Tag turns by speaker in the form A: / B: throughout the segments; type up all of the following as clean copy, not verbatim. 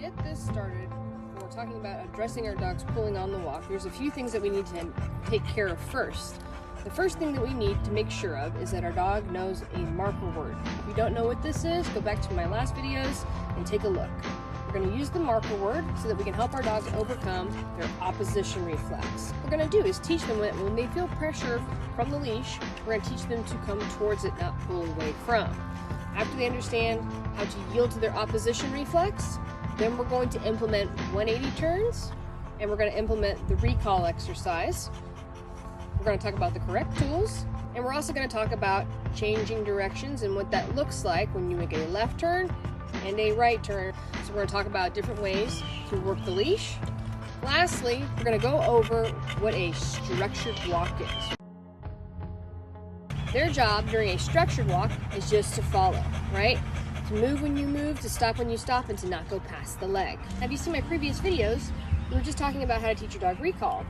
A: get this started, when we're talking about addressing our dogs pulling on the walk, there's a few things that we need to take care of first. The first thing that we need to make sure of is that our dog knows a marker word. If you don't know what this is, go back to my last videos and take a look. We're going to use the marker word so that we can help our dogs overcome their opposition reflex. What we're going to do is teach them that when they feel pressure from the leash, we're going to teach them to come towards it, not pull away from. After they understand how to yield to their opposition reflex, then we're going to implement 180 turns, and we're going to implement the recall exercise. We're going to talk about the correct tools, and we're also going to talk about changing directions and what that looks like when you make a left turn and a right turn. So we're going to talk about different ways to work the leash. Lastly, we're going to go over what a structured walk is. Their job during a structured walk is just to follow, right? To move when you move, to stop when you stop, and to not go past the leg. Have you seen my previous videos? We were just talking about how to teach your dog recall.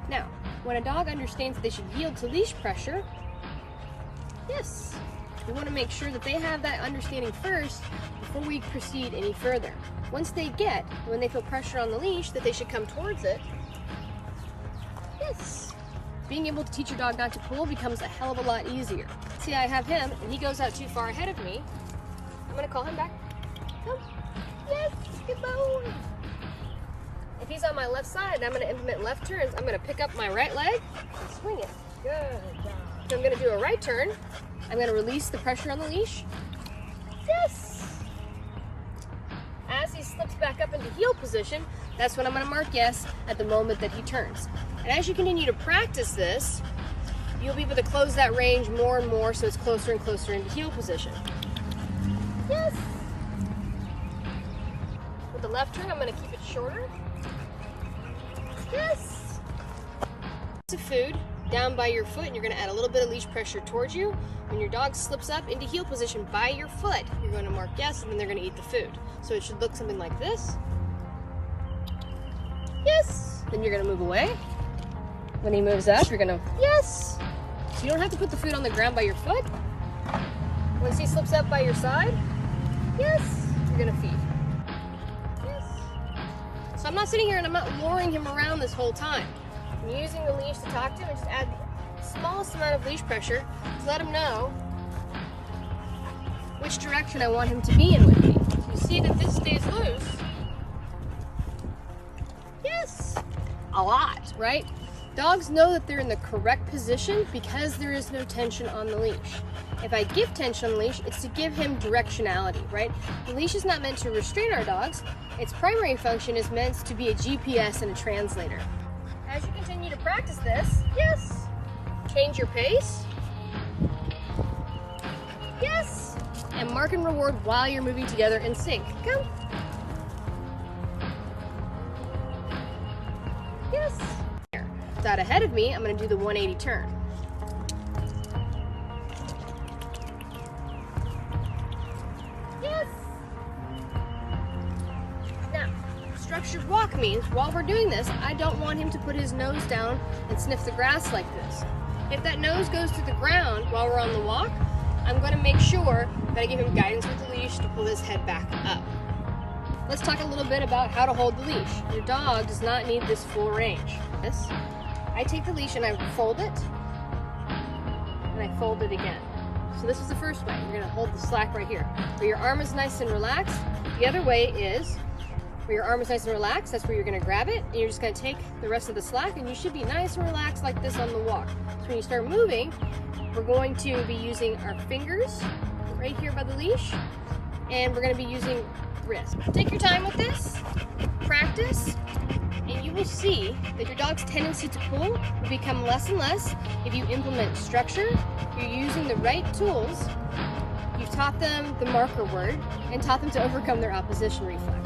A: Now, when a dog understands that they should yield to leash pressure, yes, we want to make sure that they have that understanding first before we proceed any further. Once they get, when they feel pressure on the leash, that they should come towards it, yes. Being able to teach your dog not to pull becomes a hell of a lot easier. See, I have him, and he goes out too far ahead of me. I'm going to call him back. Come. Yes, good boy. If he's on my left side and I'm going to implement left turns, I'm going to pick up my right leg and swing it. Good job. So I'm going to do a right turn. I'm going to release the pressure on the leash. Yes. As he slips back up into heel position, that's when I'm going to mark yes at the moment that he turns. And as you continue to practice this, you'll be able to close that range more and more so it's closer and closer into heel position. Yes. With the left turn, I'm going to keep it shorter. Yes. Piece of food down by your foot, and you're going to add a little bit of leash pressure towards you. When your dog slips up into heel position by your foot, you're going to mark yes, and then they're going to eat the food. So it should look something like this. Yes. Then you're going to move away. When he moves up, you're going to yes. So you don't have to put the food on the ground by your foot. Once he slips up by your side, yes, you're going to feed. Yes. So I'm not sitting here and I'm not luring him around this whole time. I'm using the leash to talk to him and just add the smallest amount of leash pressure to let him know which direction I want him to be in with me. So you see that this stays loose. Yes. A lot, right? Dogs know that they're in the correct position because there is no tension on the leash. If I give tension on the leash, it's to give him directionality, right? The leash is not meant to restrain our dogs. Its primary function is meant to be a GPS and a translator. As you continue to practice this, yes, change your pace, yes, and mark and reward while you're moving together in sync. Come. Yes. Out ahead of me, I'm going to do the 180 turn. Yes. Now, structured walk means while we're doing this, I don't want him to put his nose down and sniff the grass like this. If that nose goes to the ground while we're on the walk, I'm going to make sure that I give him guidance with the leash to pull his head back up. Let's talk a little bit about how to hold the leash. Your dog does not need this full range. This. I take the leash and I fold it, and I fold it again. So this is the first way. You're going to hold the slack right here. Where your arm is nice and relaxed. The other way is where your arm is nice and relaxed. That's where you're going to grab it, and you're just going to take the rest of the slack, and you should be nice and relaxed like this on the walk. So when you start moving, we're going to be using our fingers right here by the leash, and we're going to be using wrist. Take your time with this. Practice. And you will see that your dog's tendency to pull will become less and less if you implement structure, you're using the right tools, you've taught them the marker word, and taught them to overcome their opposition reflex.